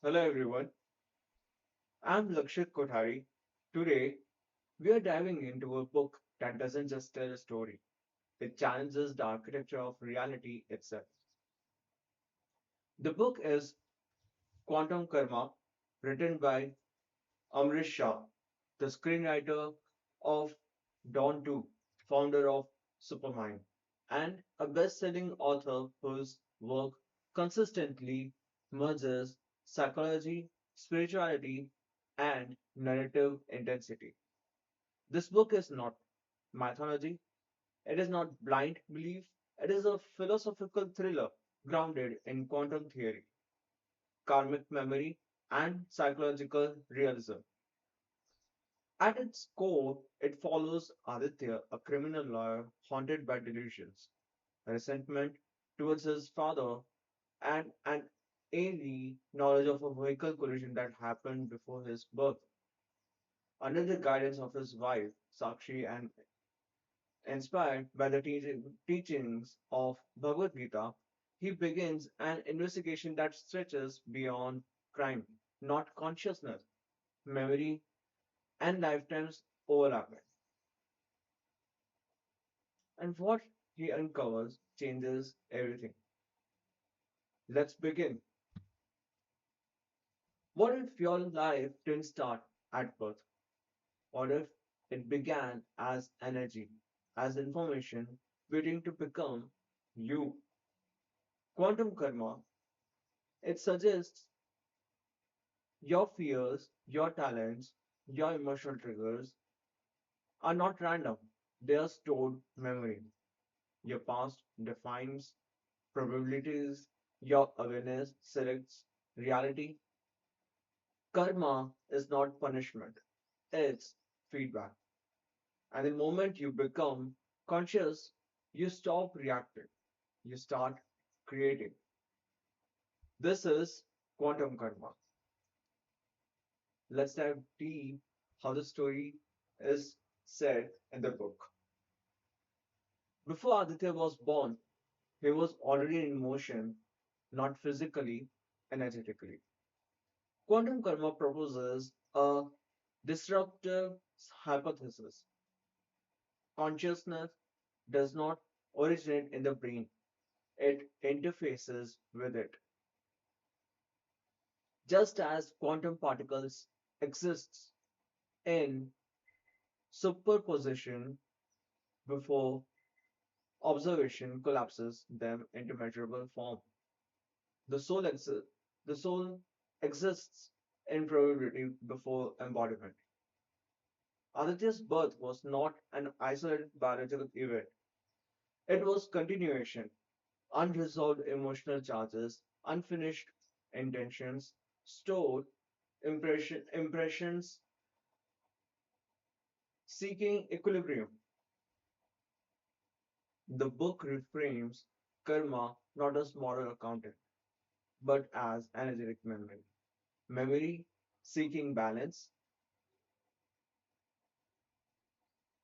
Hello everyone, I'm Lakshit Kothari. Today, we are diving into a book that doesn't just tell a story, it challenges the architecture of reality itself. The book is Quantum Karma, written by Amrish Shah, the screenwriter of Dawn 2, founder of Supermind, and a best selling author whose work consistently merges psychology, spirituality, and narrative intensity. This book is not mythology, it is not blind belief, it is a philosophical thriller grounded in quantum theory, karmic memory, and psychological realism. At its core, it follows Aditya, a criminal lawyer haunted by delusions, resentment towards his father, and an eerie knowledge of a vehicle collision that happened before his birth. Under the guidance of his wife, Sakshi, and inspired by the teachings of Bhagavad Gita, he begins an investigation that stretches beyond crime, not consciousness, memory, and lifetimes overlapping. And what he uncovers changes everything. Let's begin. What if your life didn't start at birth? What if it began as energy, as information waiting to become you? Quantum karma, it suggests your fears, your talents, your emotional triggers are not random. They are stored memory. Your past defines probabilities, your awareness selects reality. Karma is not punishment, it's feedback. And the moment you become conscious, you stop reacting, you start creating. This is quantum karma. Let's dive deep how the story is said in the book. Before Aditya was born, he was already in motion, not physically, energetically. Quantum karma proposes a disruptive hypothesis. Consciousness does not originate in the brain, it interfaces with it. Just as quantum particles exist in superposition before observation collapses them into measurable form. The soul, the soul exists in probability before embodiment. Aditya's birth was not an isolated biological event. It was continuation, unresolved emotional charges, unfinished intentions, stored impressions seeking equilibrium. The book reframes karma not as moral accounting, but as energetic memory. Memory seeking balance.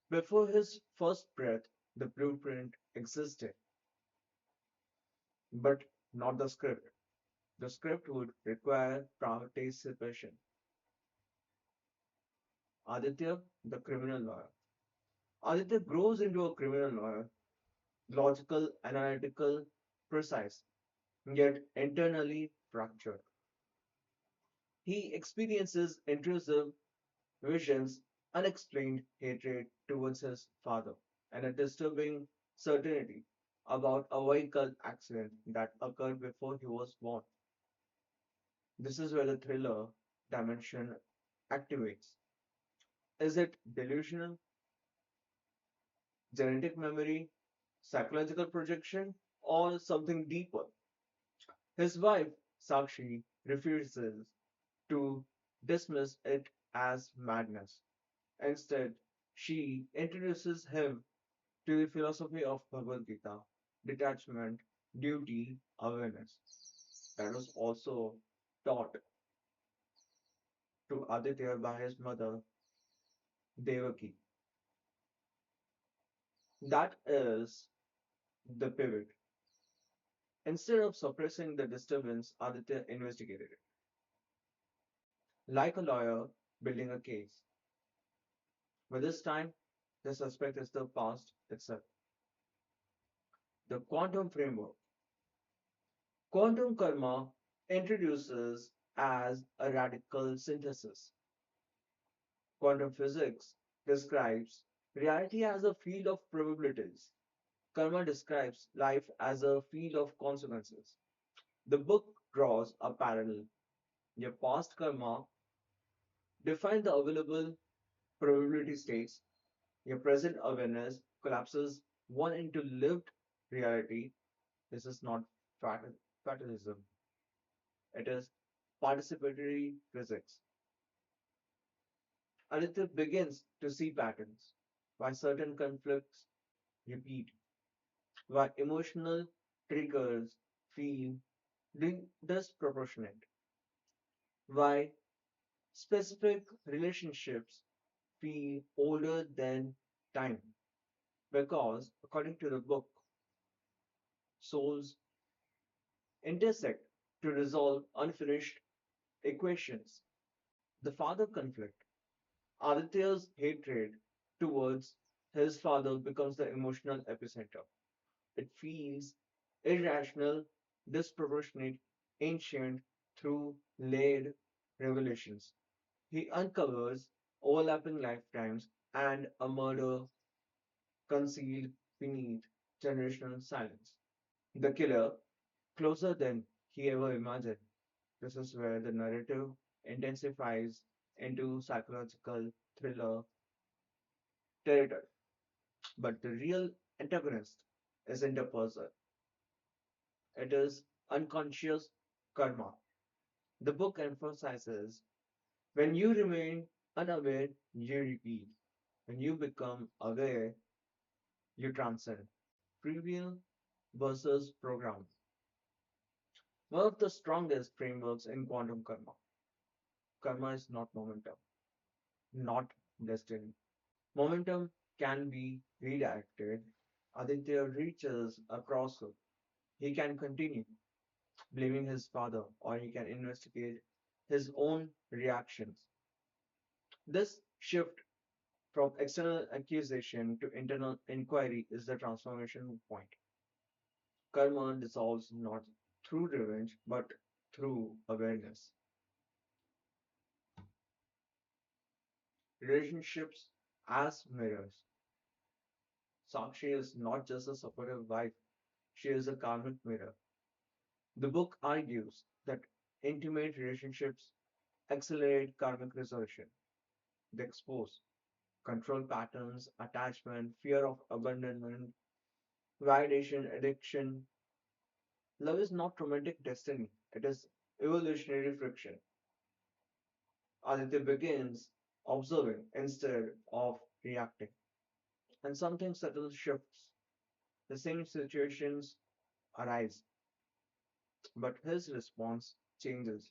Before his first breath, the blueprint existed, but not the script. The script would require participation. Aditya, the criminal lawyer. Aditya grows into a criminal lawyer, logical, analytical, precise, yet internally fractured. He experiences intrusive visions, unexplained hatred towards his father, and a disturbing certainty about a vehicle accident that occurred before he was born. This is where the thriller dimension activates. Is it delusional, genetic memory, psychological projection, or something deeper? His wife, Sakshi, refuses to dismiss it as madness. Instead, she introduces him to the philosophy of Bhagavad Gita, detachment, duty, awareness. That was also taught to Aditya by his mother, Devaki. That is the pivot. Instead of suppressing the disturbance, Aditya investigated it. like a lawyer building a case. But this time, the suspect is the past itself. The quantum framework. Quantum karma introduces as a radical synthesis. Quantum physics describes reality as a field of probabilities. Karma describes life as a field of consequences. The book draws a parallel. Your past karma defines the available probability states. Your present awareness collapses one into lived reality. This is not fatalism, it is participatory physics. Aditya begins to see patterns, why certain conflicts repeat, why emotional triggers feel disproportionate, why specific relationships feel older than time. Because, according to the book, souls intersect to resolve unfinished equations. The father conflict. Aditya's hatred towards his father becomes the emotional epicenter. It feels irrational, disproportionate, ancient through layered revelations. He uncovers overlapping lifetimes and a murder concealed beneath generational silence. The killer, closer than he ever imagined. This is where the narrative intensifies into psychological thriller territory. But the real antagonist isn't a person, it is unconscious karma. The book emphasizes when you remain unaware, you repeat. When you become aware, you transcend. Free will versus program. One of the strongest frameworks in quantum karma. Karma is not momentum, not destiny. Momentum can be redirected. Aditya reaches a crossroad. He can continue blaming his father, or he can investigate his own reactions. This shift from external accusation to internal inquiry is the transformation point. Karma dissolves not through revenge but through awareness. Relationships as mirrors. Sakshi is not just a supportive wife, she is a karmic mirror. The book argues that intimate relationships accelerate karmic resolution. They expose control patterns, attachment, fear of abandonment, validation, addiction. Love is not romantic destiny, it is evolutionary friction. Aditya begins observing instead of reacting, and something subtle shifts. The same situations arise, but his response changes,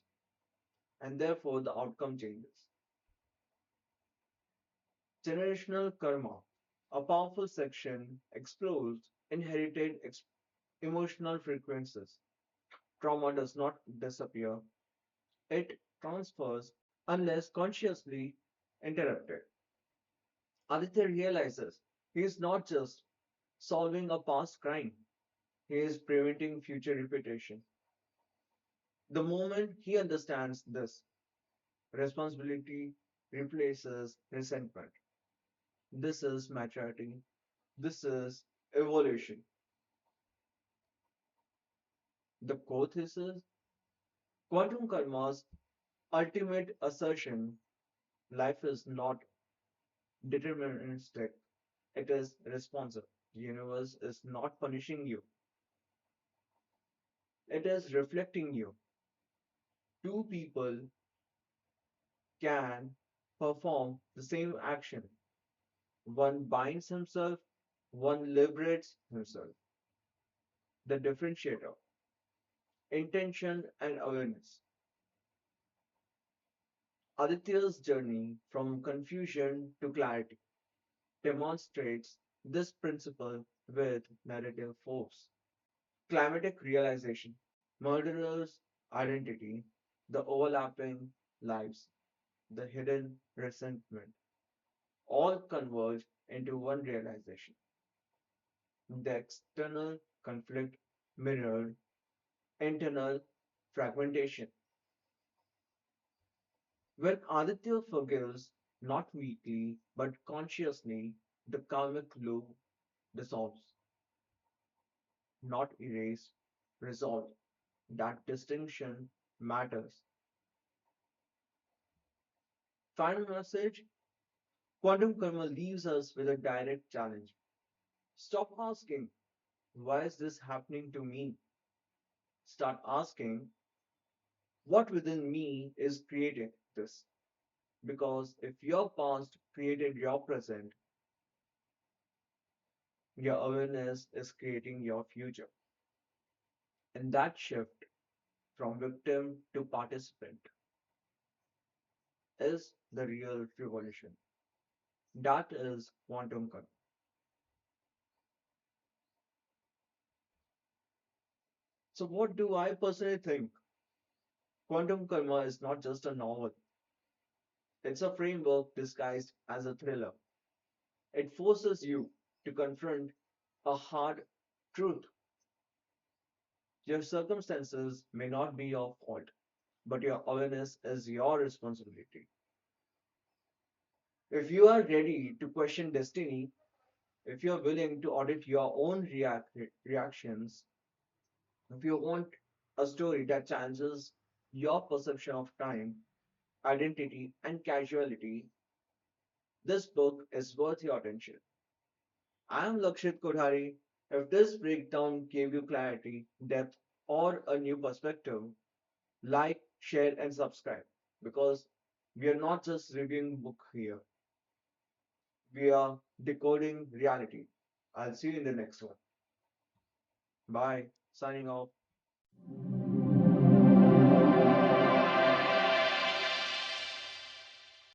and therefore the outcome changes. Generational karma. A powerful section explores inherited emotional frequencies. Trauma does not disappear, it transfers unless consciously interrupted. Aditya realizes he is not just solving a past crime, he is preventing future repetition. The moment he understands this, responsibility replaces resentment. This is maturity. This is evolution. The core thesis quantum karma's ultimate assertion life is not deterministic, it is responsive. The universe is not punishing you, it is reflecting you. Two people can perform the same action. One binds himself, one liberates himself. The differentiator, intention and awareness. Aditya's journey from confusion to clarity demonstrates this principle with narrative force. Climatic realization, murderer's identity, the overlapping lives. the hidden resentment, all converge into one realization. The external conflict mirrored internal fragmentation. When Aditya forgives, not weakly but consciously, the karmic loop dissolves, not erased, resolved. That distinction matters. Final message: quantum karma leaves us with a direct challenge. Stop asking, why is this happening to me? Start asking, what within me is creating this? Because if your past created your present, your awareness is creating your future. And that shift from victim to participant is the real revolution. That is quantum karma. So, what do I personally think? Quantum karma is not just a novel, it's a framework disguised as a thriller. It forces you to confront a hard truth. Your circumstances may not be your fault, but your awareness is your responsibility. If you are ready to question destiny, if you're willing to audit your own reactions, if you want a story that challenges your perception of time, identity, and casuality, this book is worth your attention. I am Lakshit Kodhari. If this breakdown gave you clarity, depth, or a new perspective, like, share, and subscribe because we are not just reviewing book here, we are decoding reality. I'll see you in the next one. Bye. Signing off.